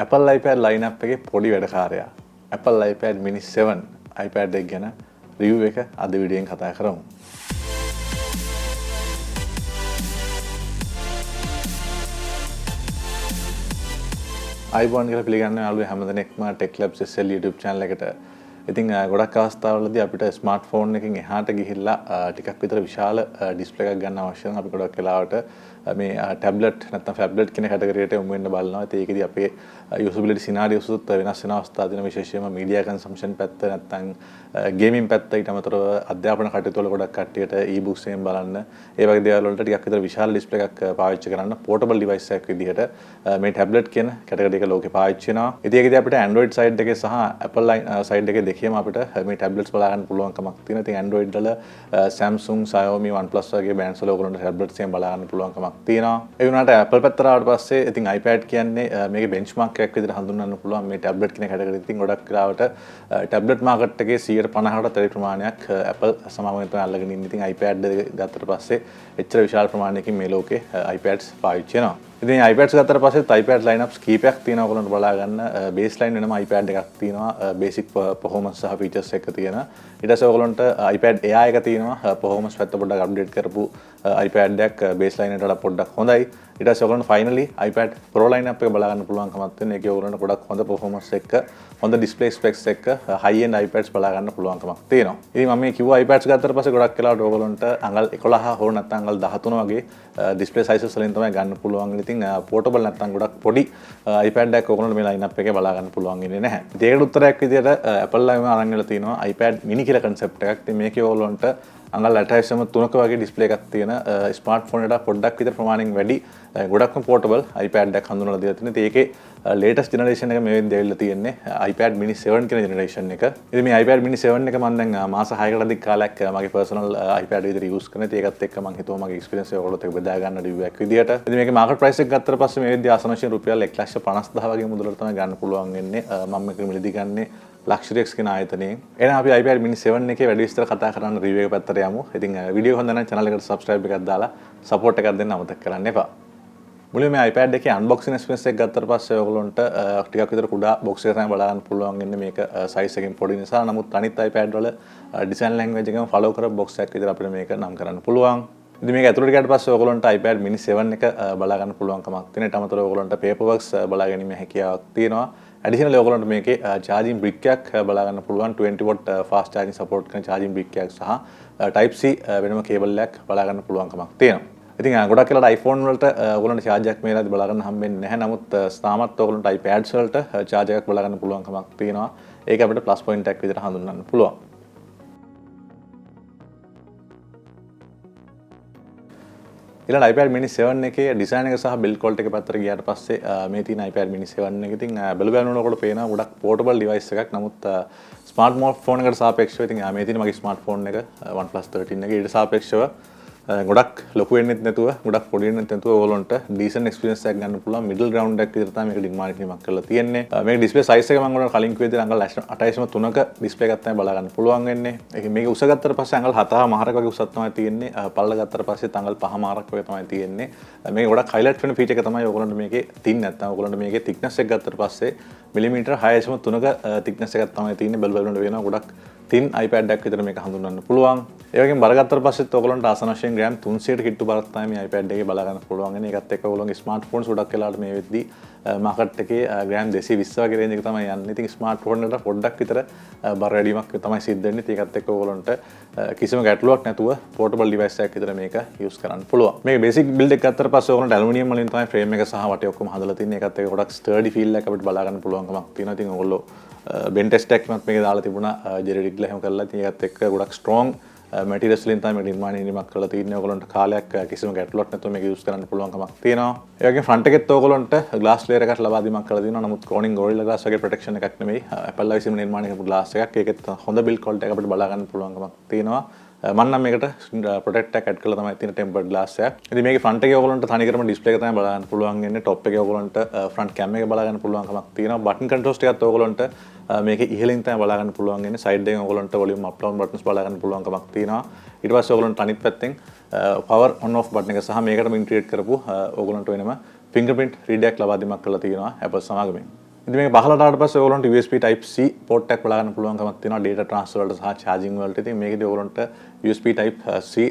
Apple iPad lineup එකේ පොඩි වැඩකාරයා Apple iPad mini 7 iPad එක ගැන review එක අද වීඩියෝෙන් කතා කරමු. iPhone කියලා පිළිගන්න යාළුවෝ හැමදෙනෙක්ම Tech Labs SL YouTube channel එකට ඉතින් ගොඩක් අවස්ථාවලදී අපිට ස්මාර්ට්ෆෝන් එකකින් එහාට ගිහිල්ලා ටිකක් විතර විශාල ඩිස්ප්ලේ එකක් ගන්න අවශ්‍ය නම් අපි ගොඩක් වෙලාවට මේ ටැබ්ලට් නැත්නම් ෆැබ්ලට් කියන කැටගරියට යොමු වෙන්න බලනවා. ඒකෙදි අපේ යූසබිලිටි සිනාරියෝස් උත් වෙනස් වෙන අවස්ථා දින විශේෂයෙන්ම මීඩියා කන්සම්ප්ෂන් පැත්ත නැත්නම් ගේමින් පැත්ත ඊට අමතරව අධ්‍යාපන කටයුතු වල ගොඩක් කට්ටියට e-books එකෙන් බලන්න ඒ වගේ දේවල් වලට ටිකක් විතර විශාල ඩිස්ප්ලේ එකක් පාවිච්චි කරන්න පෝටබල් ඩිවයිස් එකක් විදිහට මේ ටැබ්ලට් කියන කැටගරි එක ලෝකේ පාවිච්චි වෙනවා. ඉතින් ඒකෙදි අපිට Android side එකේ සහ Apple side එකේ දෙකේම අපිට මේ ටැබ්ලට්ස් බලා ගන්න පුළුවන්කමක් තියෙනවා. ඉතින් Android වල Samsung, Xiaomi, OnePlus වගේ බ්‍රෑන්ඩ්ස් වල ඔයගොල්ලන්ට ටැබ්ලට්ස් එකෙන් බලා ගන්න පුළුවන්කමක් තියෙනවා. ඒ වුණාට Apple පැත්තට ආවට පස්සේ ඉතින් iPad කියන්නේ මේකේ benchmark එකක් විදිහට හඳුන්වන්න පුළුවන් මේ ටැබ්ලට් කියන කැටගරිය. ඉතින් ගොඩක් වෙලාවට ටැබ්ලට් මාකට් එකේ 150කට තෙරි ප්‍රමාණයක් Apple සමාගමෙන් තමයි අල්ලගෙන ඉන්නේ. ඉතින් iPad ගත්තට පස්සේ එච්චර විශාල ප්‍රමාණයකින් මේ ලෝකේ iPads පාවිච්චි වෙනවා. ඉතින් iPads ගත්තට පස්සේ iPad lineups කීපයක් තියෙනවා ඔයගොල්ලන්ට බලා ගන්න. baseline වෙනම iPad එකක් තියෙනවා. basic performance සහ features එක තියෙන. ඊට පස්සේ ඔයගොල්ලන්ට iPad Air එක තියෙනවා. performance පැත්ත පොඩ්ඩක් update කරපු iPad එකක් baseline එකට වඩා පොඩ්ඩක් හොඳයි. ඊට පස්සේ ඔයගොල්ලන්ට finally iPad Pro lineup එක බලා ගන්න පුළුවන්කමක් තියෙන. ඒකේ ඔයගොල්ලන්ට ගොඩක් හොඳ performance එක හොඳ display specs එක high end iPads බලා ගන්න පුළුවන්කමක් තියෙනවා. ඉතින් මම මේ කිව්වා iPads ගත්තට පස්සේ ගොඩක් වෙලාවට ඔයගොල්ලන්ට අඟල් 11 හෝ නැත්නම් අඟල් 13 වගේ display sizes වලින් තමයි ගන්න පුළුවන්. ඉතින් portable නැත්නම් ගොඩක් පොඩි iPad එකක් ඔයගොල්ලන්ට මේ lineup එකේ බලා ගන්න පුළුවන් ඉන්නේ නැහැ. ඉතින් ඒකට උත්තරයක් විදියට Apple ලයිම අරන් ගලා තිනවා iPad mini කියලා concept එකක්. ඉතින් මේකේ ඔයගොල්ලන්ට අඟල් 8.3 වගේ display එකක් තියෙන smartphone එකට පොඩ්ඩක් විතර ප්‍රමාණයෙන් වැඩි ගොඩක්ම portable iPad එකක් හඳුන්වලා දීලා තියෙනවා. ඉතින් ඒකේ latest generation එක මේ වෙද්දී ඇවිල්ලා තියෙන්නේ iPad mini 7 කියන generation එක. ඉතින් මේ iPad mini 7 එක මම දැන් මාස 6කට අධික කාලයක් මගේ personal iPad විදිහට use කරනවා. ඉතින් ඒකත් එක්ක මම හිතුවා මගේ experience එක ඔයගොල්ලොත් එක්ක බෙදා ගන්න review එකක් විදිහට. ඉතින් මේකේ market price එක ගත්තට පස්සේ මේ වෙද්දී ආසන වශයෙන් රුපියල් 1,50,000 වගේ මුදලට තමයි ගන්න පුළුවන් වෙන්නේ. මම මේක මිලදී ගන්නේ Luxury X කියන ආයතනයෙන්. එහෙනම් අපි iPad mini 7 එකේ වැඩි විස්තර කතා කරන්න review එක පැත්තට යමු. ඉතින් වීඩියෝ හොඳ නම් channel එකට subscribe එකක් දාලා support එකක් දෙන්න අමතක කරන්න එපා. මුලින්ම මේ iPad එකේ unboxing experience එක ගත්තට පස්සේ ඔයගොල්ලන්ට ටිකක් විතර කුඩා box එක තමයි බලා ගන්න පුළුවන් ඉන්නේ. මේක size එකෙන් පොඩි නිසා. නමුත් අනිත් iPad වල design language එකම follow කරපු box එකක් විතර අපිට මේක නම් කරන්න පුළුවන්. ඉතින් මේක ඇතුළට ගියාට පස්සේ ඔයගොල්ලන්ට iPad mini 7 එක බලා ගන්න පුළුවන්කමක් තියෙනවා. ඊට අමතරව ඔයගොල්ලන්ට paperworks බලා ගැනීමේ හැකියාවක් තියෙනවා. Additionally ඔයගොල්ලන්ට මේකේ charging brick එකක් බලා ගන්න පුළුවන් 20 watt fast charging support කරන charging brick එකක් සහ type C වෙනම cable එකක් බලා ගන්න පුළුවන්කමක් තියෙනවා. ඉතින් ගොඩක් වෙලාවට iPhone වලට ඔයගොල්ලන්ට charge එකක් මේලාදී බලා ගන්න හම්බෙන්නේ නැහැ. නමුත් තාමත් ඔයගොල්ලන්ට iPads වලට charge එකක් බලා ගන්න පුළුවන්කමක් තියෙනවා. ඒක අපිට plus point එකක් විදිහට හඳුන්වන්න පුළුවන්. ඊළඟ iPad mini 7 එකේ design එක සහ build quality එක පැත්තට ගියාට පස්සේ මේ තියෙන iPad mini 7 එක ඉතින් බලනකොට පේනවා ගොඩක් portable device එකක්. නමුත් smartphone එකට සාපේක්ෂව ඉතින් මේ තියෙන මගේ smartphone එක OnePlus 13 එක ඊට සාපේක්ෂව ගොඩක් ලොකු වෙන්නෙත් නැතුව ගොඩක් පොඩි වෙන්නෙත් නැතුව ඔයගොල්ලන්ට decent experience එකක් ගන්න පුළුවන් middle ground එකක් විතර තමයි මේක ඩිමාන්ඩ් කිරීමක් කරලා තියෙන්නේ. මේක display size එක මම ඔයාලට කලින් කිව්ව විදිහට අඟල් 8.3ක display එකක් තමයි බලා ගන්න පුළුවන් වෙන්නේ. ඒක මේක උස ගත්තට පස්සේ අඟල් 7.5ක වගේ උසක් තමයි තියෙන්නේ. පළල ගත්තට පස්සේ අඟල් 5.5ක වගේ තමයි තියෙන්නේ. මේක ගොඩක් highlight වෙන feature එක තමයි ඔයගොල්ලන්ට මේකේ තින් නැත්නම් ඔයගොල්ලන්ට මේකේ thickness එක ගත්තට පස්සේ මිලිමීටර් 6.3ක thickness එකක් තමයි තියෙන්නේ. බලනකොට වෙනවා ගොඩක් thin iPad එකක් විතර මේක හඳුන්වන්න පුළුවන්. ඒ වගේම බර ගත්තට පස්සෙත් ඔයගොල්ලන්ට ආසන වශයෙන් ග්‍රෑම් 300ට කිට්ටු බරක් තමයි මේ iPad එකේ බලා ගන්න පුළුවන් වෙන්නේ. ඒකත් එක්ක ඔයගොල්ලන්ගේ ස්මාර්ට්ෆෝන්ස් ගොඩක් වෙලාවට මේ වෙද්දී මාකට් එකේ ග්‍රෑම් 220 වගේ රේන්ජ් එක තමයි යන්නේ. ඉතින් ස්මාර්ට්ෆෝන් එකට පොඩ්ඩක් විතර බර වැඩිවීමක් තමයි සිද්ධ වෙන්නේ. ඒකත් එක්ක ඔයගොල්ලන්ට කිසිම ගැටලුවක් නැතුව portable device එකක් විතර මේක use කරන්න පුළුවන්. මේක basic build එක ගත්තට පස්සේ ඔයගොල්ලන්ට ඇලුමිනියම් වලින් තමයි frame එක සහ වටේ ඔක්කොම හදලා තින්නේ. ඒකත් එක්ක ගොඩක් sturdy feel එකක් අපිට බලා ගන්න පුළුවන්කමක් තියෙනවා. ඉතින් ඔයගොල්ලෝ ben test එකක් මේක දාලා තිබුණා ජෙනරික් ලා එහෙම කරලා. ඉතින් ඒකත් එක්ක ගොඩක් strong materials වලින් තමයි මේක නිර්මාණය කිරීමක් කරලා තියෙන්නේ. ඔයගොල්ලන්ට කාලයක් කිසිම ගැටලුවක් නැතුව මේක use කරන්න පුළුවන්කමක් තියෙනවා. ඒ වගේම front එකෙත් ඔයගොල්ලන්ට glass layer එකක් ලබා දීමක් කරලා තියෙනවා. නමුත් Corning Gorilla Glass වගේ protection එකක් නෙමෙයි. Apple විසින් නිර්මාණය කරපු glass එකක්. ඒකෙත් හොඳ build quality එකක් අපිට බලා ගන්න පුළුවන්කමක් තියෙනවා. මම නම් මේකට protect එකක් add කරලා තමයි තියෙන tempered glass එකක්. ඉතින් මේකේ front එකේ ඔයගොල්ලන්ට තනිකරම display එක තමයි බලා ගන්න පුළුවන් වෙන්නේ. top එකේ ඔයගොල්ලන්ට front cam එක බලා ගන්න පුළුවන්කමක් තියෙනවා. button controls ටිකත් ඔයගොල්ලන්ට මේකේ ඉහළින් තමයි බලා ගන්න පුළුවන් වෙන්නේ. side එකෙන් ඔයගොල්ලන්ට volume up down buttons බලා ගන්න පුළුවන්කමක් තියෙනවා. ඊට පස්සේ ඔයගොල්ලන්ට අනිත් පැත්තෙන් power on off button එක සහ මේකටම integrate කරපු ඔයගොල්ලන්ට වෙනම fingerprint reader එකක් ලබා දීමක් කරලා තියෙනවා Apple සමාගමෙන්. ඉතින් මේක පහළට ආවට පස්සේ ඔයගොල්ලන්ට USB type C port එකක් බලා ගන්න පුළුවන්කමක් තියෙනවා data transfer වලට සහ charging වලට. ඉතින් මේකදී ඔයගොල්ලන්ට USB type C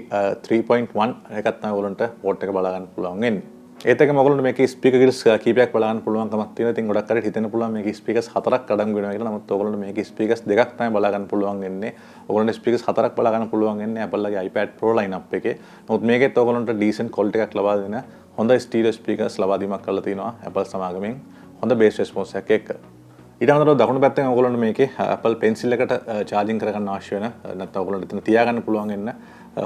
3.1 එකක් තමයි ඔයගොල්ලන්ට port එක බලා ගන්න පුළුවන් වෙන්නේ. ඒත් එක්කම ඔයගොල්ලන්ට මේකේ speaker grills කීපයක් බලා ගන්න පුළුවන්කමක් තියෙනවා. ඉතින් ගොඩක් අය හිතෙන්න පුළුවන් මේකේ speakers 4ක් අඩංගු වෙනවා කියලා. නමුත් ඔයගොල්ලන්ට මේකේ speakers 2ක් තමයි බලා ගන්න පුළුවන් වෙන්නේ. ඔයගොල්ලන්ට speakers 4ක් බලා ගන්න පුළුවන් වෙන්නේ Apple ගේ iPad Pro lineup එකේ. නමුත් මේකෙත් ඔයගොල්ලන්ට decent quality එකක් ලබා දෙන හොඳ stereo speakers ලබා දීමක් කරලා තියෙනවා Apple සමාගමෙන් හොඳ bass response එකක් එක්ක. ඊට අමතරව දකුණු පැත්තෙන් ඔයගොල්ලන්ට මේකේ Apple Pencil එකට charging කරගන්න අවශ්‍ය වෙන නැත්නම් ඔයගොල්ලන්ට එතන තියාගන්න පුළුවන් වෙන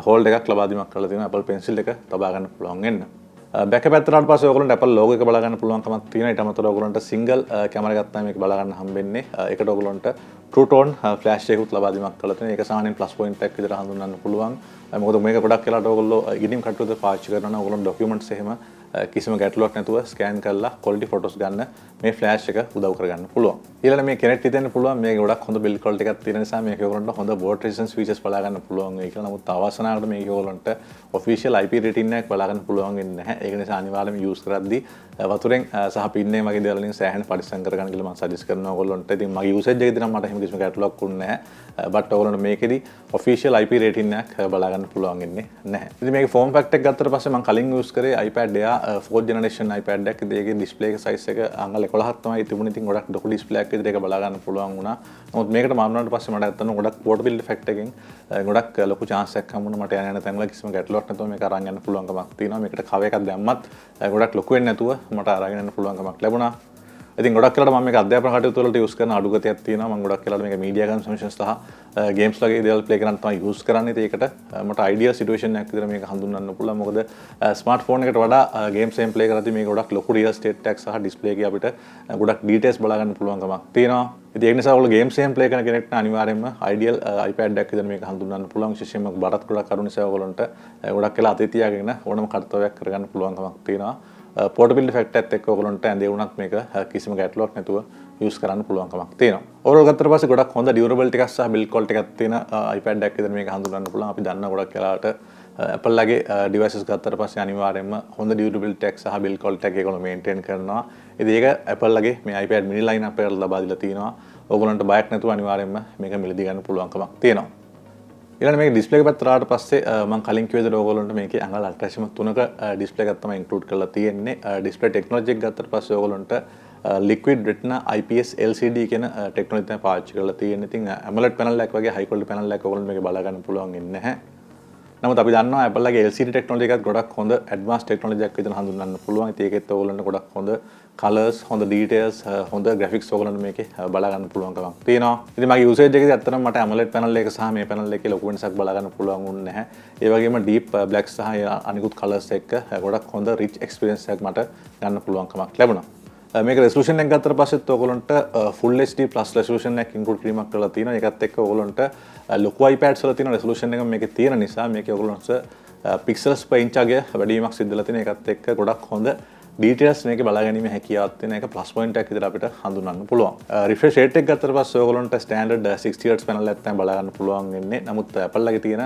hold එකක් ලබා දීමක් කරලා තියෙනවා Apple Pencil එක තබා ගන්න පුළුවන් වෙන්න. බෑක් පැත්තට ආවට පස්සේ ඔයගොල්ලන්ට Apple logo එක බලා ගන්න පුළුවන්කමක් තියෙනවා. ඊට අමතරව ඔයගොල්ලන්ට single කැමරා එකක් තමයි මේක බලා ගන්න හම්බෙන්නේ. ඒකට ඔයගොල්ලන්ට True Tone flash එකකුත් ලබා දීමක් කරලා තියෙනවා. ඒක සාමාන්‍යයෙන් plus point එකක් විදිහට හඳුන්වන්න පුළුවන්. මොකද මේක ගොඩක් වෙලාවට ඔයගොල්ලෝ ඉගෙනීම් කටයුතු පාවිච්චි කරනවා නම් ඔයගොල්ලෝ documents එහෙම කිසිම ගැටලුවක් නැතුව ස්කෑන් කරලා quality photos ගන්න මේ flash එක උදව් කරගන්න පුළුවන්. ඊළඟට මේ කෙනෙක්ට හිතෙන්න පුළුවන් මේක ගොඩක් හොඳ build quality එකක් තියෙන නිසා මේක ඔයගොල්ලන්ට හොඳ water resistance features බලා ගන්න පුළුවන් වෙයි කියලා. නමුත් අවසනාවට මේක ඔයගොල්ලන්ට official IP rating එකක් බලා ගන්න පුළුවන් වෙන්නේ නැහැ. ඒක නිසා අනිවාර්යයෙන්ම use කරද්දී වතුරෙන් සහ පින්නේ වගේ දේවල් වලින් සෑහෙන පරිස්සම් කරගන්න කියලා මම suggest කරනවා ඔයගොල්ලන්ට. ඉතින් මගේ usage එකේදී නම් මට එහෙම කිසිම ගැටලුවක් වුණේ නැහැ. but ඔයගොල්ලන්ට මේකෙදී official IP rating එකක් බලා ගන්න පුළුවන් වෙන්නේ නැහැ. ඉතින් මේකේ form factor එක ගත්තට පස්සේ මම කලින් use කරේ iPad Air 4th generation iPad එකක්. ඉතින් ඒකේ display එක size එක අංගල 11ක් තමයි තිබුණේ. ඉතින් ගොඩක් ලොකු display එකක් විදිහට ඒක බලා ගන්න පුළුවන් වුණා. නමුත් මේකට මාරුනාට පස්සේ මට ඇත්තටම ගොඩක් portability factor එකෙන් ගොඩක් ලොකු chance එකක් හම්බුණා. මට යන තැන්වල කිසිම ගැටලුවක් නැතුව මේක අරන් යන්න පුළුවන්කමක් තියෙනවා. මේකට cover එකක් දැම්මත් ගොඩක් ලොකු වෙන්නේ නැතුව මට අරගෙන යන්න පුළුවන්කමක් ලැබුණා. ඉතින් ගොඩක් වෙලාවට මම මේක අධ්‍යාපන කටයුතු වලට use කරන අඩු ගතියක් තියෙනවා. මම ගොඩක් වෙලාවට මේක media consumption සහ games වගේ දේවල් play කරන්න තමයි use කරන්නේ. ඒකට මට ideal situation එකක් විදිහට මේක හඳුන්වන්න පුළුවන්. මොකද smartphone එකට වඩා games එකෙන් play කරද්දී මේක ගොඩක් ලොකු real estate එකක් සහ display එකේ අපිට ගොඩක් details බලා ගන්න පුළුවන්කමක් තියෙනවා. ඉතින් ඒක නිසා ඔයගොල්ලෝ games එකෙන් play කරන කෙනෙක්ට අනිවාර්යයෙන්ම ideal iPad එකක් විදිහට මේක හඳුන්වන්න පුළුවන්. විශේෂයෙන්ම බරත් ගොඩක් අඩු නිසා ඔයගොල්ලන්ට ගොඩක් වෙලා අතේ තියාගෙන ඕනම කර්තව්‍යයක් කරගන්න පුළුවන්කමක් තියෙනවා. portability factor එකත් එක්ක ඔයගොල්ලන්ට ඇඳේ වුණත් මේක කිසිම ගැටලුවක් නැතුව use කරන්න පුළුවන්කමක් තියෙනවා. overall ගත්තට පස්සේ ගොඩක් හොඳ durability එකක් සහ build quality එකක් තියෙන iPad එකක් විදිහට මේක හඳුන්වන්න පුළුවන්. අපි දන්නා ගොඩක් වෙලාවට Apple ලගේ devices ගත්තට පස්සේ අනිවාර්යයෙන්ම හොඳ durability එකක් සහ build quality එකක් ඒගොල්ලෝ maintain කරනවා. ඉතින් ඒක Apple ලගේ මේ iPad mini lineup එකට ලබා දීලා තියෙනවා. ඔයගොල්ලන්ට බයක් නැතුව අනිවාර්යයෙන්ම මේක මිලදී ගන්න පුළුවන්කමක් තියෙනවා. ඊළඟ මේක ඩිස්ප්ලේ එක පැත්තට ආවට පස්සේ මම කලින් කිව්ව විදිහට ඔයගොල්ලන්ට මේකේ අඟල් අල්ට්‍රාෂම 3ක ඩිස්ප්ලේ එකක් තමයි ඉන්ක්ලූඩ් කරලා තියෙන්නේ. ඩිස්ප්ලේ ටෙක්නොලොජි එක ගත්තට පස්සේ ඔයගොල්ලන්ට liquid retina IPS LCD කියන ටෙක්නොලොජි තමයි පාවිච්චි කරලා තියෙන්නේ. ඉතින් AMOLED panel එකක් වගේ high quality panel එකක් ඔයගොල්ලන්ට මේක බලා ගන්න පුළුවන් වෙන්නේ නැහැ. නමුත් අපි දන්නවා Apple ලගේ LCD ටෙක්නොලොජි එකත් ගොඩක් හොඳ ඇඩ්වාන්ස් ටෙක්නොලොජි එකක් විදිහට හඳුන්වන්න පුළුවන්. ඉතින් ඒකෙත් ඔයගොල්ලන්ට ගොඩක් හොඳ colors, හොඳ details, හොඳ graphics ඔයගොල්ලන්ට මේකේ බලා ගන්න පුළුවන්කමක් තියෙනවා. ඉතින් මගේ usage එකේදී ඇත්තටම මට AMOLED panel එක සහ මේ panel එකේ ලොකු වෙනසක් බලා ගන්න පුළුවන් වුණේ නැහැ. ඒ වගේම deep black සහ අනිකුත් colors එක්ක ගොඩක් හොඳ rich experience එකක් මට ගන්න පුළුවන්කමක් ලැබුණා. මේක resolution එක ගත්තට පස්සෙත් ඔයගොල්ලන්ට full HD plus resolution එකක් include කිරීමක් කරලා තියෙනවා. ඒකත් එක්ක ඔයගොල්ලන්ට ලොකු iPads වල තියෙන resolution එක මේකේ තියෙන නිසා මේකේ ඔයගොල්ලන්ට pixels per inch වගේ වැඩිවීමක් සිද්ධ වෙලා තියෙන. ඒකත් එක්ක ගොඩක් හොඳ details මේකේ බලා ගැනීම හැකියාවක් තියෙන එක plus point එකක් විදිහට අපිට හඳුන්වන්න පුළුවන්. refresh rate එක ගත්තට පස්සේ ඔයගොල්ලන්ට standard 60 Hz panel එකක් තමයි බලා ගන්න පුළුවන් වෙන්නේ. නමුත් Apple ලගේ තියෙන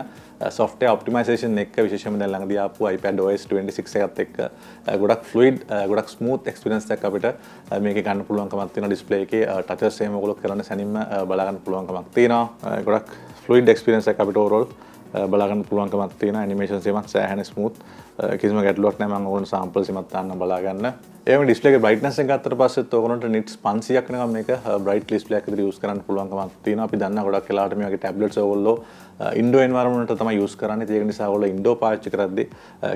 software optimization එක විශේෂයෙන්ම දැන් ළඟදී ආපු iPad OS 26 එකත් එක්ක ගොඩක් fluid ගොඩක් smooth experience එකක් අපිට මේකේ ගන්න පුළුවන්කමක් තියෙනවා. display එකේ touches එහෙම ඔයගොල්ලෝ කරන සැනින්ම බලා ගන්න පුළුවන්කමක් තියෙනවා. ගොඩක් fluid experience එකක් අපිට overall බලා ගන්න පුළුවන්කමක් තියෙනවා. animations එමත් සෑහෙන smooth කිසිම ගැටලුවක් නැහැ. මම ඕන samples එමත් ගන්න බලා ගන්න. ඒ වගේ display එකේ brightness එක ගත්තට පස්සෙත් ඔයගොල්ලන්ට nits 500ක් වෙනකම් මේක bright display එකක් විදිහට use කරන්න පුළුවන්කමක් තියෙනවා. අපි දන්නා ගොඩක් වෙලාවට මේ වගේ tablets ඔයගොල්ලෝ indoor environment එක තමයි use කරන්නේ. ඒක නිසා ඔයගොල්ලෝ indoor පාවිච්චි කරද්දී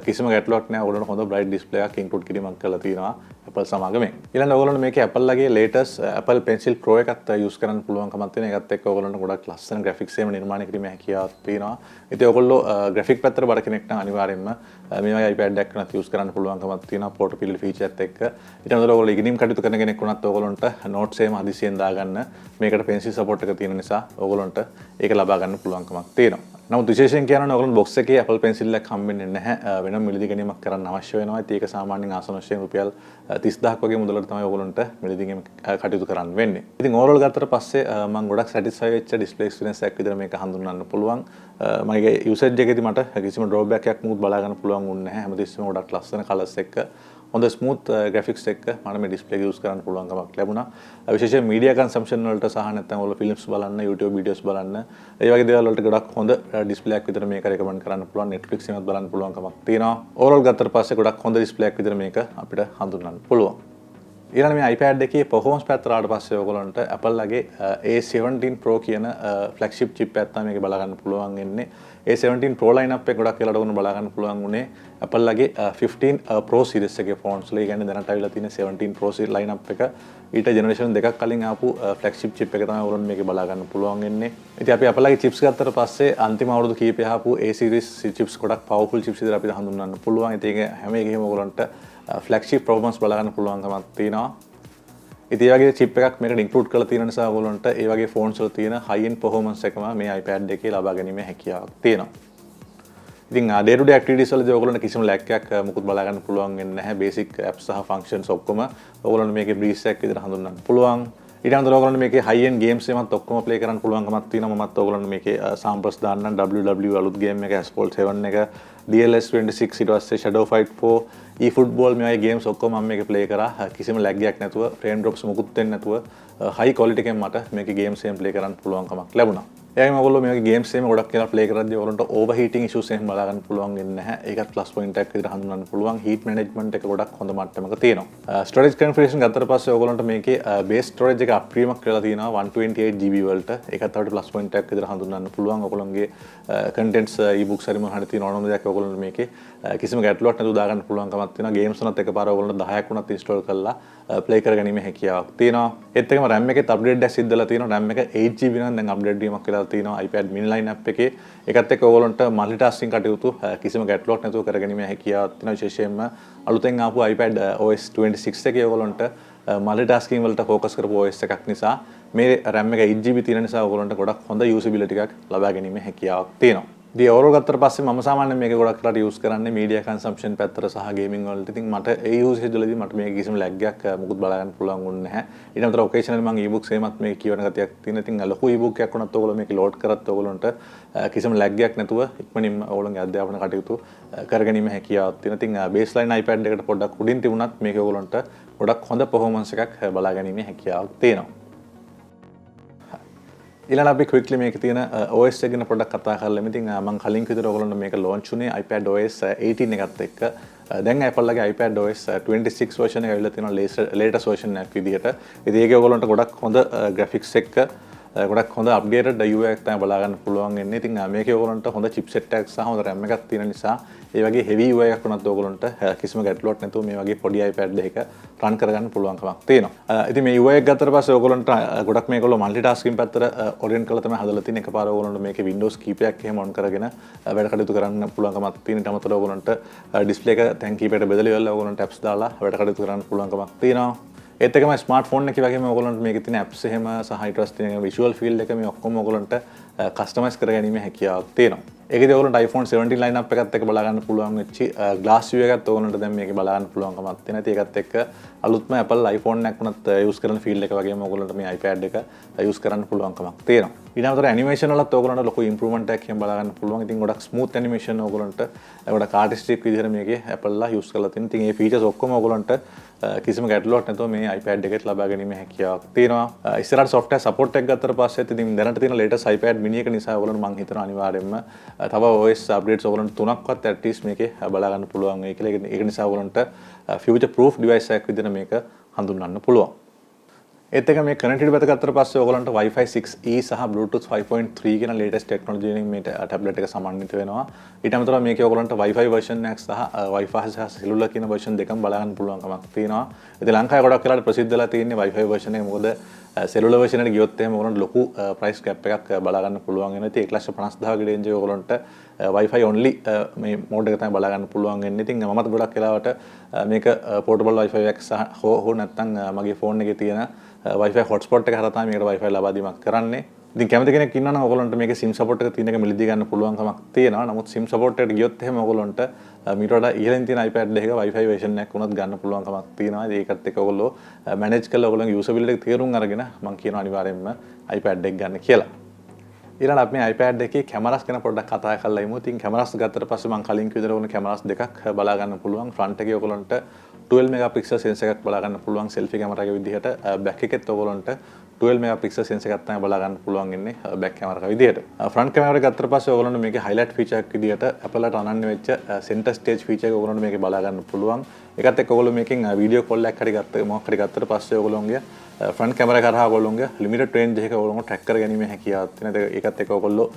කිසිම ගැටලුවක් නැහැ. ඔයගොල්ලන්ට හොඳ bright display එකක් include කිරීමක් කරලා තියෙනවා Apple සමාගමෙන්. ඊළඟට ඔයගොල්ලන්ට මේකේ Apple ලගේ latest Apple Pencil Pro එකත් use කරන්න පුළුවන්කමක් තියෙනවා. ඒකත් එක්ක ඔයගොල්ලන්ට ගොඩක් ලස්සන graphics එකම නිර්මාණය කිරීමේ හැකියාවක් තියෙනවා. ඉතින් ඔයගොල්ලෝ graphic පැත්තට බර කෙනෙක් නම් අනිවාර්යයෙන්ම මේ වගේ iPad එකක් උනත් use කරන්න පුළුවන්කමක් තියෙනවා portability feature එකත් එක්ක. ඊට අමතරව ඔයගොල්ලෝ ඉගෙනීම් කටයුතු කරන කෙනෙක් වුණත් ඔයගොල්ලන්ට notes එහෙම හදිසියෙන් දාගන්න මේකට pencil support එක තියෙන නිසා ඔයගොල්ලන්ට ඒක ලබා ගන්න පුළුවන්කමක් තියෙනවා. නමුත් විශේෂයෙන් කියනවා ඔයගොල්ලෝ box එකේ Apple Pencil එකක් හම්බෙන්නේ නැහැ. වෙනම මිලදී ගැනීමක් කරන්න අවශ්‍ය වෙනවා. ඉතින් ඒක සාමාන්‍යයෙන් ආසන වශයෙන් රුපියල් 30000ක් වගේ මුදලට තමයි ඔයගොල්ලන්ට මිලදී ගැනීම කටයුතු කරන්න වෙන්නේ. ඉතින් overall ගත්තට පස්සේ මම ගොඩක් satisfy වෙච්ච display experience එකක් විදිහට මේක හඳුන්වන්න පුළුවන්. මගේ usage එකේදී මට කිසිම drawback එකක් මුකුත් බලා ගන්න පුළුවන් වුණේ නැහැ. හැමතිස්සෙම ගොඩක් ලස්සන colors එක්ක හොඳ ස්මූත් ග්‍රැෆික්ස් එක්ක මට මේ ඩිස්ප්ලේ එක යූස් කරන්න පුළුවන්කමක් ලැබුණා. විශේෂයෙන් මීඩියා කන්සම්ප්ෂන් වලට සහ නැත්නම් ඔයාලා ෆිල්ම්ස් බලන්න, YouTube වීඩියෝස් බලන්න, ඒ වගේ දේවල් වලට ගොඩක් හොඳ ඩිස්ප්ලේ එකක් විතර මේක රෙකමන්ඩ් කරන්න පුළුවන්. Netflix එකත් බලන්න පුළුවන්කමක් තියෙනවා. ඕවරෝල් ගත්තට පස්සේ ගොඩක් හොඳ ඩිස්ප්ලේ එකක් විතර මේක අපිට හඳුන්වන්න පුළුවන්. ඊළඟ මේ iPad එකේ performance පැත්තට ආවට පස්සේ ඔයගොල්ලන්ට Apple ලගේ A17 Pro කියන flagship chip එකක් තමයි මේක බලා ගන්න පුළුවන් වෙන්නේ. A17 Pro lineup එක ගොඩක් වෙලාට ඔයගොල්ලෝ බලා ගන්න පුළුවන් උනේ Apple ලගේ 15 Pro series එකේ phones වල. ඒ කියන්නේ දැනට අවිලා තියෙන 17 Pro series lineup එක ඊට generation දෙකක් කලින් ආපු flagship chip එක තමයි ඔයගොල්ලන්ට මේකේ බලා ගන්න පුළුවන් වෙන්නේ. ඉතින් අපි Apple ලගේ chips ගත්තට පස්සේ අන්තිම අවුරුදු කීපෙ ආපු A series chips ගොඩක් powerful chips විතර අපිට හඳුන්වන්න පුළුවන්. ඉතින් ඒක හැම එකෙම ඔයගොල්ලන්ට flagship performance බලා ගන්න පුළුවන්කමක් තියෙනවා. ඉතින් ඒ වගේ chip එකක් මේකට include කරලා තියෙන නිසා ඔයගොල්ලන්ට ඒ වගේ phones වල තියෙන high end performance එකම මේ iPad එකේ ලබා ගැනීමේ හැකියාවක් තියෙනවා. ඉතින් day to day activities වලදී ඔයගොල්ලන්ට කිසිම lag එකක් මුකුත් බලා ගන්න පුළුවන් වෙන්නේ නැහැ. basic apps සහ functions ඔක්කොම ඔයගොල්ලන්ට මේකේ breeze එකක් විදිහට හඳුන්වන්න පුළුවන්. ඊට අමතරව ඔයගොල්ලන්ට මේකේ high end games එකත් ඔක්කොම play කරන්න පුළුවන්කමක් තියෙනවා. මමත් ඔයගොල්ලන්ට මේකේ samples දාන්නම්. WW අලුත් game එක, Asphalt 7 එක, DLS 26 ඊට පස්සේ Shadow Fight 4 eFootball මේ වගේ games ඔක්කොම මම මේක play කරා. කිසිම lag එකක් නැතුව, frame drops මොකුත් වෙන්නේ නැතුව high quality එකෙන් මට මේකේ games එකෙන් play කරන්න පුළුවන්කමක් ලැබුණා. එයාම ඔයගොල්ලෝ මේ වගේ games එකම ගොඩක් කියලා play කරද්දී ඔයගොල්ලන්ට overheating issues එහෙම බලා ගන්න පුළුවන් වෙන්නේ නැහැ. ඒකත් plus point එකක් විදිහට හඳුන්වන්න පුළුවන්. heat management එක ගොඩක් හොඳ මට්ටමක තියෙනවා. storage configuration ගත්තට පස්සේ ඔයගොල්ලන්ට මේකේ base storage එක upstream එකක් කරලා තියෙනවා 128GB වලට. ඒකත් අපිට plus point එකක් විදිහට හඳුන්වන්න පුළුවන්. ඔයගොල්ලන්ගේ contents e-books හරි මොනවා හරි තියෙන ඕනම දෙයක් ඔයගොල්ලන්ට මේකේ කිසිම ගැටලුවක් නැතුව දාගන්න පුළුවන්කමක් තියෙනවා. games උනත් එකපාර ඔයගොල්ලන්ට 10ක් උනත් install කරලා play කරගැනීමේ හැකියාවක් තියෙනවා. ඒත් එක්කම RAM එකේ upgrade එකක් සිද්ධලා තියෙනවා. RAM එක 8GB නම් දැන් upgrade වීමක් වෙලා තියෙනවා iPad mini lineup එකේ. ඒකත් එක්ක ඔයගොල්ලන්ට multitasking කටයුතු කිසිම ගැටලුවක් නැතුව කරගැනීමේ හැකියාවක් තියෙනවා. විශේෂයෙන්ම අලුතෙන් ආපු iPad OS 26 එකේ ඔයගොල්ලන්ට multitasking වලට focus කරපු OS එකක් නිසා මේ RAM එක 8GB තියෙන නිසා ඔයගොල්ලන්ට ගොඩක් හොඳ usability එකක් ලබා ගැනීමේ හැකියාවක් තියෙනවා. ඉතින් overall ගත්තට පස්සේ මම සාමාන්‍යයෙන් මේක ගොඩක් කරලා use කරන්නේ media consumption පැත්තට සහ gaming වලට. ඉතින් මට ඒ usage වලදී මට මේක කිසිම lag එකක් මුකුත් බලා ගන්න පුළුවන් වුණේ නැහැ. ඊට අමතරව occasionally මම e-books එහෙමත් මේක කියවන ගතියක් තියෙන. ඉතින් ලොකු e-book එකක් වුණත් ඔයගොල්ලෝ මේක load කරත් ඔයගොල්ලන්ට කිසිම lag එකක් නැතුව ඉක්මනින්ම ඔයගොල්ලන්ගේ අධ්‍යාපන කටයුතු කරගැනීමේ හැකියාවක් තියෙනවා. ඉතින් baseline iPad එකට පොඩ්ඩක් උඩින් තිබුණත් මේක ඔයගොල්ලන්ට ගොඩක් හොඳ performance එකක් බලා ගැනීමේ හැකියාවක් තියෙනවා. ඊළඟ අපි quickly මේකේ තියෙන OS එක ගැන පොඩ්ඩක් කතා කරලා ඉතින් මම කලින් කිව්වට ඔයගොල්ලන්ට මේක launch උනේ iPad OS 18 එකත් එක්ක. දැන් Apple ලගේ iPad OS 26 version එක ඇවිල්ලා තියෙනවා latest version එකක් විදිහට. ඉතින් ඒකේ ඔයගොල්ලන්ට ගොඩක් හොඳ graphics එක්ක ගොඩක් හොඳ updated UI එකක් තමයි බලා ගන්න පුළුවන් වෙන්නේ. ඉතින් මේකේ ඔයගොල්ලන්ට හොඳ chipset එකක් සහ හොඳ RAM එකක් තියෙන නිසා ඒ වගේ heavy UI එකක් වුණත් ඔයගොල්ලන්ට කිසිම ගැටලුවක් නැතුව මේ වගේ පොඩි iPad එකක run කරගන්න පුළුවන්කමක් තියෙනවා. ඉතින් මේ UI එක ගත්තට පස්සේ ඔයගොල්ලන්ට ගොඩක් මේකවල multitasking පැත්තට orient කරලා තමයි හදලා තියෙන්නේ. එකපාර ඔයගොල්ලන්ට මේකේ Windows කීපයක් එහෙම on කරගෙන වැඩ කටයුතු කරන්න පුළුවන්කමක් තියෙන. ඊට අමතරව ඔයගොල්ලන්ට display එක තැන් කීපයකට බෙදලා ඉවරලා ඔයගොල්ලන්ට apps දාලා වැඩ කටයුතු කරන්න පුළුවන්කමක් තියෙනවා. ඒත් එකම ස්මාර්ට්ෆෝන් එකේ වගේම ඔයගොල්ලන්ට මේකේ තියෙන apps එහෙම සහ ඊට පස්සේ තියෙන visual field එක මේ ඔක්කොම ඔයගොල්ලන්ට customize කරගැනීමේ හැකියාවක් තියෙනවා. ඒකේදී ඔයගොල්ලන්ට iPhone 17 lineup එකත් එක්ක බලා ගන්න පුළුවන් වෙච්චි glass view එකත් ඔයගොල්ලන්ට දැන් මේකේ බලා ගන්න පුළුවන්කමක් තියෙනවා. ඉතින් ඒකත් එක්ක අලුත්ම Apple iPhone එකක් වුණත් use කරන field එක වගේම ඔයගොල්ලන්ට මේ iPad එක use කරන්න පුළුවන්කමක් තියෙනවා. ඊට අමතරව animation වලත් ඔයගොල්ලන්ට ලොකු improvement එකක් එහෙම බලා ගන්න පුළුවන්. ඉතින් ගොඩක් smooth animation ඔයගොල්ලන්ට ගොඩක් artistic විදිහට මේකේ Apple ලා use කරලා තියෙනවා. ඉතින් මේ features ඔක්කොම ඔයගොල්ලන්ට කිසිම ගැටලුවක් නැතුව මේ iPad එකේත් ලබා ගැනීමේ හැකියාවක් තියෙනවා. ඉස්සරහට software support එක ගත්තට පස්සේ ඉතින් දැනට තියෙන latest iPad mini එක නිසා ඔයගොල්ලන්ට මම හිතනවා අනිවාර්යයෙන්ම තව OS updates ඔයගොල්ලන්ට 3ක්වත් at least මේකේ බලා ගන්න පුළුවන් වෙයි කියලා. ඒක නිසා ඔයගොල්ලන්ට future proof device එකක් විදිහට මේක හඳුන්වන්න පුළුවන්. ඒත් එක මේ connectivity පැත්ත ගත්තට පස්සේ ඔයගොල්ලන්ට Wi-Fi 6E සහ Bluetooth 5.3 කියන latest technology එකෙන් මේ tablet එක සමන්විත වෙනවා. ඊට අමතරව මේකේ ඔයගොල්ලන්ට Wi-Fi version එකක් සහ Wi-Fi සහ cellular කියන version දෙකම බලා ගන්න පුළුවන්කමක් තියෙනවා. ඉතින් ලංකාවේ ගොඩක් වෙලාවට ප්‍රසිද්ධලා තියෙන්නේ Wi-Fi version එක. මොකද cellular version එකට ගියොත් එහෙම ඔයගොල්ලන්ට ලොකු price gap එකක් බලා ගන්න පුළුවන් වෙනවා. ඉතින් 1,50,000 ගේ range එක ඔයගොල්ලන්ට Wi-Fi only මේ mode එක තමයි බලා ගන්න පුළුවන් වෙන්නේ. ඉතින් මමත් ගොඩක් වෙලාවට මේක portable Wi-Fi එකක් සහ හෝ නැත්නම් මගේ phone එකේ තියෙන Wi-Fi hotspot එක හරහා තමයි මේකට Wi-Fi ලබා දීමක් කරන්නේ. ඉතින් කැමති කෙනෙක් ඉන්නවා නම් ඔයගොල්ලන්ට මේකේ SIM support එක තියෙන එක මිලදී ගන්න පුළුවන්කමක් තියෙනවා. නමුත් SIM support එකට ගියොත් එහෙම ඔයගොල්ලන්ට මීට වඩා ඉහළින් තියෙන iPad එකක Wi-Fi version එකක් උනත් ගන්න පුළුවන්කමක් තියෙනවා. ඒකත් එක්ක ඔයගොල්ලෝ manage කරලා ඔයගොල්ලන්ගේ usability එක තේරුම් අරගෙන මම කියනවා අනිවාර්යයෙන්ම iPad එක ගන්න කියලා. ඊළඟ අපි මේ iPad එකේ කැමරාස් ගැන පොඩ්ඩක් කතා කරලා ඉමු. ඉතින් කැමරාස් ගත්තට පස්සේ මම කලින් කිව්ව විදිහට ඕන කැමරාස් දෙකක් බලා ගන්න පුළුවන්. ෆ්‍රන්ට් එකේ ඔයගොල්ලන්ට 12 මෙගාපික්සල් සෙන්සර් එකක් බලා ගන්න පුළුවන් selfie camera එක විදිහට back එකෙත් ඔයගොල්ලන්ට 12 මෙගාපික්සල් සෙන්සර් එකක් තමයි බලා ගන්න පුළුවන් ඉන්නේ back camera එක විදිහට. front camera එක ගත්තට පස්සේ ඔයගොල්ලන්ට මේකේ highlight feature එකක් විදිහට Apple ට අනන්‍ය වෙච්ච center stage feature එක ඔයගොල්ලන්ට මේකේ බලා ගන්න පුළුවන්. ඒකත් එක්ක ඔයගොල්ලෝ මේකෙන් video call එකක් හරි මොකක් හරි ගත්තට පස්සේ ඔයගොල්ලෝගේ front camera කරහා ඔයගොල්ලෝගේ limited range එකක ඔයගොල්ලෝ track කරගැනීමේ හැකියාවක් තියෙනවා. ඒකත් එක්ක ඔයගොල්ලෝ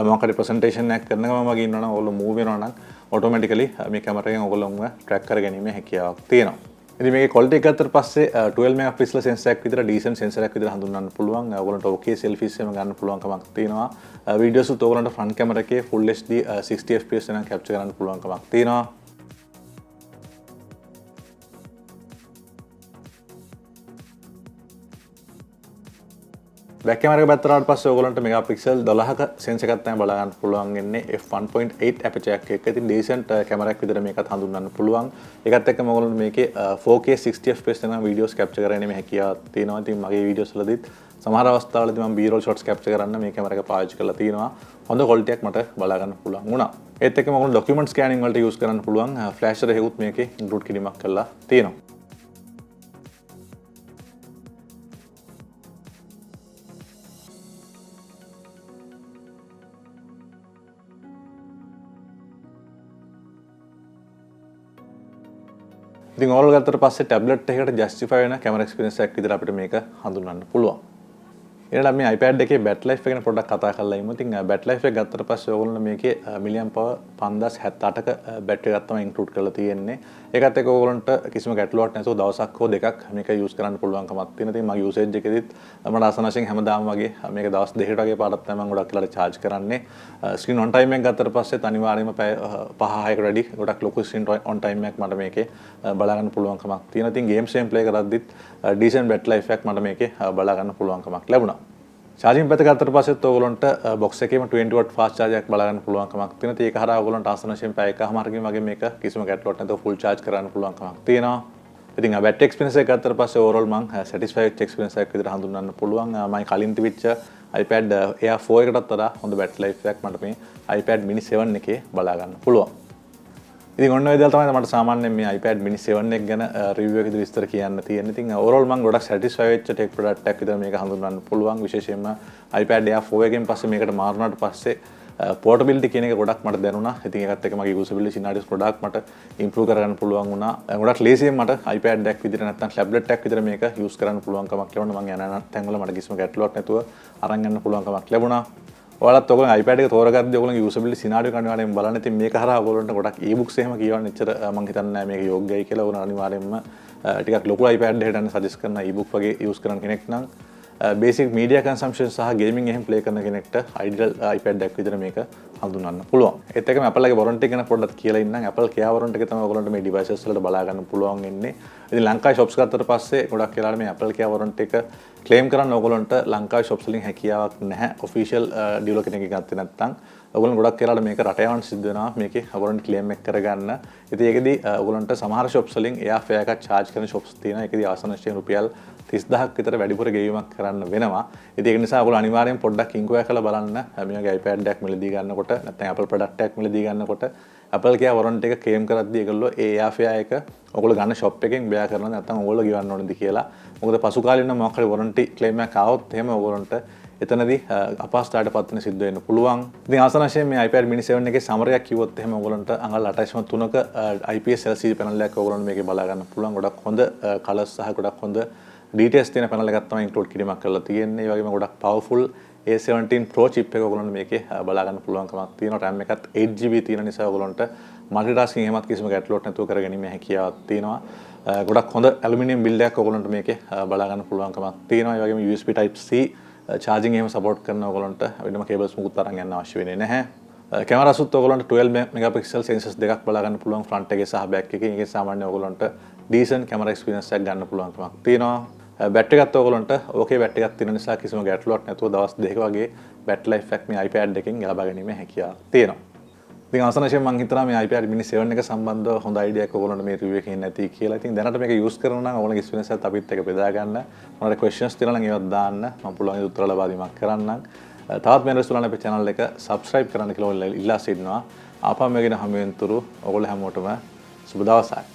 මොකක් හරි presentation එකක් කරන ගමන් වගේ ඉන්නවනම් ඔයගොල්ලෝ move වෙනවා නම් automatically මේ camera එකෙන් ඔයගොල්ලෝගේ track කරගැනීමේ හැකියාවක් තියෙනවා. ඉතින් මේකේ quality එක ගත්තට පස්සේ 12 megapixel sensor එකක් විතර decent sensor එකක් විතර හඳුන්වන්න පුළුවන්. ඔයගොල්ලන්ට okay selfies එහෙම ගන්න පුළුවන් කමක් තියෙනවා. videos උත් ඔයගොල්ලන්ට front camera එකේ full HD 60 fps එකක් capture කරන්න පුළුවන් කමක් තියෙනවා. back camera එක පැත්තට පස්සේ ඔයගොල්ලන්ට megapixel 12ක sensor එකක් තමයි බලා ගන්න පුළුවන් ඉන්නේ f1.8 aperture එකක් එක්ක. ඉතින් decent camera එකක් විතර මේකත් හඳුන්වන්න පුළුවන්. ඒකත් එක්කම ඔයගොල්ලන්ට මේකේ 4K 60 fps එක videos capture කරගැනීමේ හැකියාවක් තියෙනවා. ඉතින් මගේ videos වලදීත් සමහර අවස්ථාවලදී මම B-roll shots capture කරන්න මේ camera එක පාවිච්චි කරලා තියෙනවා. හොඳ quality එකක් මට බලා ගන්න පුළුවන් වුණා. ඒත් එක්කම ඔයගොල්ලෝ document scanning වලට use කරන්න පුළුවන් flasher එකකුත් මේකේ include කිරීමක් කරලා තියෙනවා. ඉතින් ඕවර් ගත්තට පස්සේ ටැබ්ලට් එකකට ජස්ටිෆයි වෙන කැමරා එක්ස්පීරියන්ස් එකක් විදිහට අපිට මේක හඳුන්වන්න පුළුවන්. ඊළඟට මේ iPad එකේ බැටරි ලයිෆ් එක ගැන පොඩ්ඩක් කතා කරලා ඉමු. ඉතින් බැටරි ලයිෆ් එක ගත්තට පස්සේ ඕගොල්ලෝ මේකේ මිලියම් පවර් 5078ක බැටරි එකක් තමයි ඉන්ක්ලූඩ් කරලා තියෙන්නේ. ඒකත් එක්ක ඕගොල්ලන්ට කිසිම ගැටලුවක් නැතුව දවසක් හෝ දෙකක් මේක යූස් කරන්න පුළුවන් කමක් තියෙනවා. ඉතින් මගේ යූසේජ් එකෙදිත් මට ආසන වශයෙන් හැමදාම වගේ මේක දවස් දෙකකට වගේ පාඩක් තමයි මම ගොඩක් වෙලාට charge කරන්නේ. ස්ක්‍රීන් on time එක ගත්තට පස්සෙත් අනිවාර්යයෙන්ම පැය 5-6කට වැඩි ගොඩක් ලොකු ස්ක්‍රීන් on time එකක් මට මේකේ බලා ගන්න පුළුවන් කමක් තියෙනවා. ඉතින් games එකෙන් play කරද්දිත් decent battery life එකක් මට මේකේ බලා ගන්න පුළුවන් කමක් ලැබුණා. charging පැත්ත ගත්තට පස්සෙත් ඔයගොල්ලන්ට box එකේම 20 watt fast charge එකක් බලා ගන්න පුළුවන් කමක් තියෙනවා. ඒක හරහා ඔයගොල්ලන්ට ආසන වශයෙන් පැය එකමාරකින් වගේ මේක කිසිම ගැටලුවක් නැතුව full charge කරන්න පුළුවන් කමක් තියෙනවා. ඉතින් battery experience එක ගත්තට පස්සේ overall මම satisfied experience එකක් විදිහට හඳුන්වන්න පුළුවන්. මම කලින් තිබිච්ච iPad Air 4 එකටත් වඩා හොඳ battery life එකක් මට මේ iPad mini 7 එකේ බලා ගන්න පුළුවන්. ඉතින් ඔන්න ඔය දේවල් තමයි මට සාමාන්‍යයෙන් මේ iPad mini 7 එක ගැන රිවිව් එකේදී විස්තර කියන්න තියෙන්නේ. ඉතින් overall මම ගොඩක් satisfied වෙච්ච tech product එකක් විතර මේක හඳුන්වන්න පුළුවන්. විශේෂයෙන්ම iPad Air 4 එකෙන් පස්සේ මේකට මාරුනාට පස්සේ portability කියන එක ගොඩක් මට දැනුණා. ඉතින් ඒකත් එක්ක මගේ usability scenarios ගොඩක් මට improve කරගන්න පුළුවන් වුණා. ගොඩක් ලේසියෙන් මට iPad එකක් විදිහට නැත්නම් tablet එකක් විදිහට මේක use කරන්න පුළුවන් කමක් ලැබුණා. මම යන තැන්වල මට කිසිම ගැටලුවක් නැතුව අරන් යන්න පුළුවන් කමක් ලැබුණා. ඔයාලත් ඔයගොල්ලෝ iPad එක තෝරගද්දී ඔයගොල්ලෝගේ usability scenario එක අනිවාර්යෙන් බලන්න. ඉතින් මේක හරහා ඔයගොල්ලන්ට ගොඩක් e-books එහෙම කියවන්න එච්චර මම හිතන්නේ නැහැ මේක යෝග්‍යයි කියලා. ඔයගොල්ලෝ අනිවාර්යෙන්ම ටිකක් ලොකු iPad එකකට යන්න සජෙස්ට් කරන e-book වගේ use කරන කෙනෙක් නම් basic media consumption සහ gaming එහෙම play කරන කෙනෙක්ට ideal iPad එකක් විදිහට මේක හඳුන්වන්න පුළුවන්. ඒත් එක්කම Apple ගේ warranty ගැන පොඩ්ඩක් කියලා ඉන්නම්. Apple care warranty එක තමයි ඔයගොල්ලන්ට මේ devices වලට බලා ගන්න පුළුවන් වෙන්නේ. ඉතින් ලංකාවේ shops ගත්තට පස්සේ ගොඩක් වෙලාවට මේ Apple care warranty එක claim කරන්න ඔයගොල්ලන්ට ලංකාවේ shops වලින් හැකියාවක් නැහැ. official dealer කෙනෙක්ගෙන් ගත්තේ නැත්නම් ඔයගොල්ලන් ගොඩක් වෙලාවට මේක රට යවන්න සිද්ධ වෙනවා මේකේ warranty claim එක කරගන්න. ඉතින් ඒකෙදි ඔයගොල්ලන්ට සමහර shops වලින් air fare එකක් charge කරන shops තියෙනවා. ඒකෙදි ආසන වශයෙන් රුපියල් 30000ක් විතර වැඩිපුර ගෙවීමක් කරන්න වෙනවා. ඉතින් ඒක නිසා ඔයගොල්ලෝ අනිවාර්යෙන් පොඩ්ඩක් inquire කරලා බලන්න මේ වගේ iPad එකක් මිලදී ගන්නකොට නැත්නම් Apple product එකක් මිලදී ගන්නකොට Apple care warranty එක claim කරද්දී ඒගොල්ලෝ ඒ air fare එක ඔයගොල්ලෝ ගන්න shop එකෙන් bear කරනවා නැත්නම් ඔයගොල්ලෝ ගෙවන්න ඕනද කියලා. මොකද පසු කාලෙන්න මොකක් හරි warranty claim එකක් ආවොත් එහෙම ඔයගොල්ලන්ට එතනදී අපහසුතාවයට පත් වෙන සිද්ධ වෙන්න පුළුවන්. ඉතින් ආසන වශයෙන් මේ iPad mini 7 එකේ summary එකක් කිව්වොත් එහෙම ඔයගොල්ලන්ට අඟල් 8.3ක IPS LCD panel එකක් ඔයගොල්ලන්ට මේකේ බලා ගන්න පුළුවන්. ගොඩක් හොඳ colours සහ ගොඩක් හොඳ details තියෙන panel එකක් තමයි include කිරීමක් කරලා තියෙන්නේ. ඒ වගේම ගොඩක් powerful A17 Pro chip එක ඔයගොල්ලන්ට මේකේ බලා ගන්න පුළුවන් කමක් තියෙනවා. RAM එකත් 8GB තියෙන නිසා ඔයගොල්ලන්ට multitasking එහෙමත් කිසිම ගැටලුවක් නැතුව කරගැනීමේ හැකියාවක් තියෙනවා. ගොඩක් හොඳ ඇලුමිනියම් බිල්ඩ් එකක් ඔයගොල්ලන්ට මේකේ බලා ගන්න පුළුවන් කමක් තියෙනවා. ඒ වගේම USB type C charging එහෙම support කරන ඔයගොල්ලන්ට වෙනම cables මුකුත් අරන් යන්න අවශ්‍ය වෙන්නේ නැහැ. කැමරාසුත් ඔයගොල්ලන්ට 12 megapixel sensors දෙකක් බලා ගන්න පුළුවන් front එකේ සහ back එකේ. ඒකේ සාමාන්‍ය ඔයගොල්ලන්ට decent camera experience එකක් ගන්න පුළුවන් කමක් තියෙනවා. බැටරි එකත් ඔයගොල්ලන්ට ඕකේ බැටරි එකක් තියෙන නිසා කිසිම ගැටලුවක් නැතුව දවස් දෙකක වගේ බැටරි ලයිෆ් එකක් මේ iPad එකෙන් ලබා ගැනීමේ හැකියාවක් තියෙනවා. ඉතින් අවසන් වශයෙන් මම හිතනවා මේ iPad mini 7 එක සම්බන්ධව හොඳ අයිඩියා එකක් ඔයගොල්ලන්ට මේ රිවිව් එකකින් නැති කියලා. ඉතින් දැනට මේක යූස් කරනවා නම් ඔයගොල්ලන්ගේ එක්ස්පීරියන්ස් එකත් අපිත් එක්ක බෙදා ගන්න. මොනවාරි questions තියෙනවා නම් ඒවත් දාන්න. මම පුළුවන් ඒ උත්තර ලබා දීමක් කරන්නම්. තවත් මේ රෙස්ටෝරන්ට් අපේ channel එක subscribe කරන්න කියලා ඉල්ලා සිටිනවා. ආපහු මේකෙන හැම වෙනතුරු ඔයගොල්ලෝ හැමෝටම සුබ දවසක්.